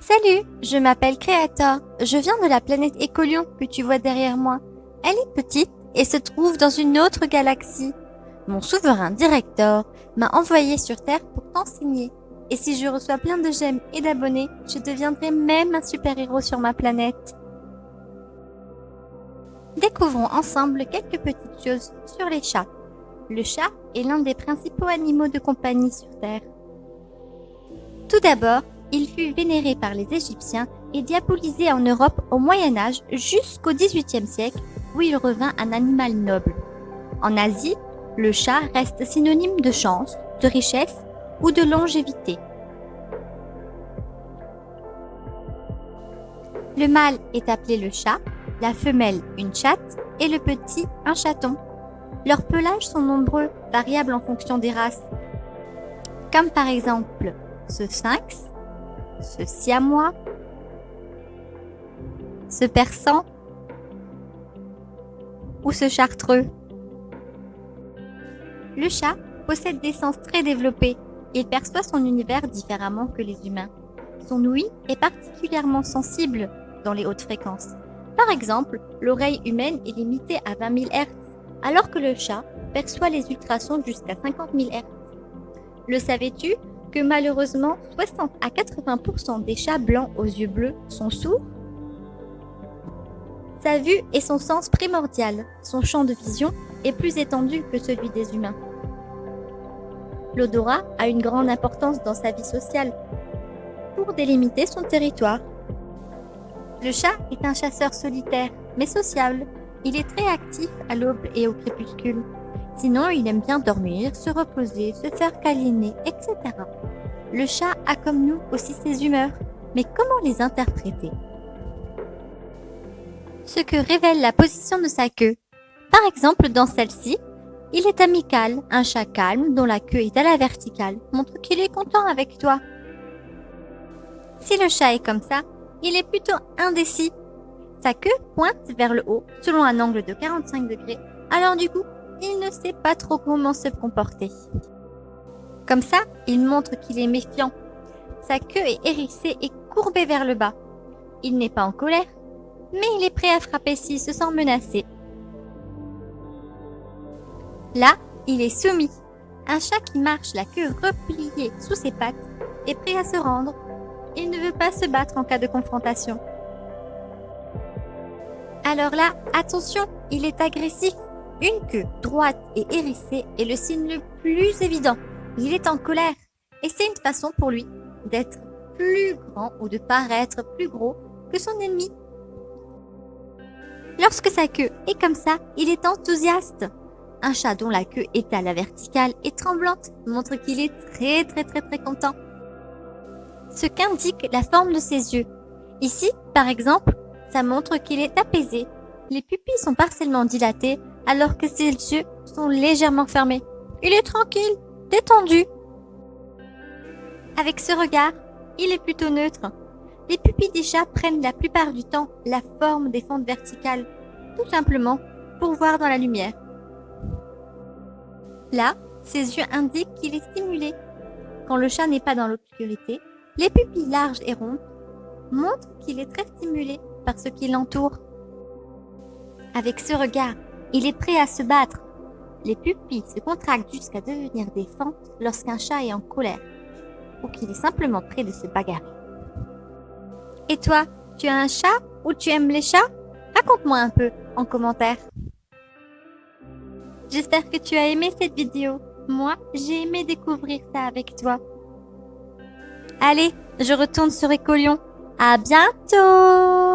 Salut, je m'appelle Creator. Je viens de la planète Écolion que tu vois derrière moi. Elle est petite et se trouve dans une autre galaxie. Mon souverain Director m'a envoyé sur Terre pour t'enseigner. Et si je reçois plein de gemmes et d'abonnés, je deviendrai même un super-héros sur ma planète. Découvrons ensemble quelques petites choses sur les chats. Le chat est l'un des principaux animaux de compagnie sur Terre. Tout d'abord, il fut vénéré par les Égyptiens et diabolisé en Europe au Moyen-Âge jusqu'au XVIIIe siècle où il revint un animal noble. En Asie, le chat reste synonyme de chance, de richesse ou de longévité. Le mâle est appelé le chat, la femelle une chatte et le petit un chaton. Leurs pelages sont nombreux, variables en fonction des races, comme par exemple ce sphinx, ce siamois, ce persan ou ce chartreux. Le chat possède des sens très développés. Il perçoit son univers différemment que les humains. Son ouïe est particulièrement sensible dans les hautes fréquences. Par exemple, l'oreille humaine est limitée à 20 000 Hz, alors que le chat perçoit les ultrasons jusqu'à 50 000 Hz. Le savais-tu que malheureusement 60 à 80% des chats blancs aux yeux bleus sont sourds? Sa vue est son sens primordial. Son champ de vision est plus étendu que celui des humains. L'odorat a une grande importance dans sa vie sociale pour délimiter son territoire. Le chat est un chasseur solitaire, mais sociable. Il est très actif à l'aube et au crépuscule. Sinon, il aime bien dormir, se reposer, se faire câliner, etc. Le chat a comme nous aussi ses humeurs, mais comment les interpréter? Ce que révèle la position de sa queue. Par exemple, dans celle-ci, il est amical. Un chat calme dont la queue est à la verticale montre qu'il est content avec toi. Si le chat est comme ça, il est plutôt indécis. Sa queue pointe vers le haut selon un angle de 45 degrés, alors du coup, il ne sait pas trop comment se comporter. Comme ça, il montre qu'il est méfiant. Sa queue est hérissée et courbée vers le bas. Il n'est pas en colère, mais il est prêt à frapper s'il se sent menacé. Là, il est soumis. Un chat qui marche la queue repliée sous ses pattes est prêt à se rendre. Il ne veut pas se battre en cas de confrontation. Alors là, attention, il est agressif. Une queue droite et hérissée est le signe le plus évident. Il est en colère. Et c'est une façon pour lui d'être plus grand ou de paraître plus gros que son ennemi. Lorsque sa queue est comme ça, il est enthousiaste. Un chat dont la queue est à la verticale et tremblante montre qu'il est très content. Ce qu'indique la forme de ses yeux. Ici, par exemple, ça montre qu'il est apaisé. Les pupilles sont partiellement dilatées alors que ses yeux sont légèrement fermés. Il est tranquille, détendu. Avec ce regard, il est plutôt neutre. Les pupilles des chats prennent la plupart du temps la forme des fentes verticales, tout simplement pour voir dans la lumière. Là, ses yeux indiquent qu'il est stimulé. Quand le chat n'est pas dans l'obscurité, les pupilles larges et rondes montrent qu'il est très stimulé par ce qui l'entoure. Avec ce regard, il est prêt à se battre. Les pupilles se contractent jusqu'à devenir des fentes lorsqu'un chat est en colère ou qu'il est simplement prêt de se bagarrer. Et toi, tu as un chat ou tu aimes les chats? Raconte-moi un peu en commentaire. J'espère que tu as aimé cette vidéo. Moi, j'ai aimé découvrir ça avec toi. Allez, je retourne sur Écolion. À bientôt!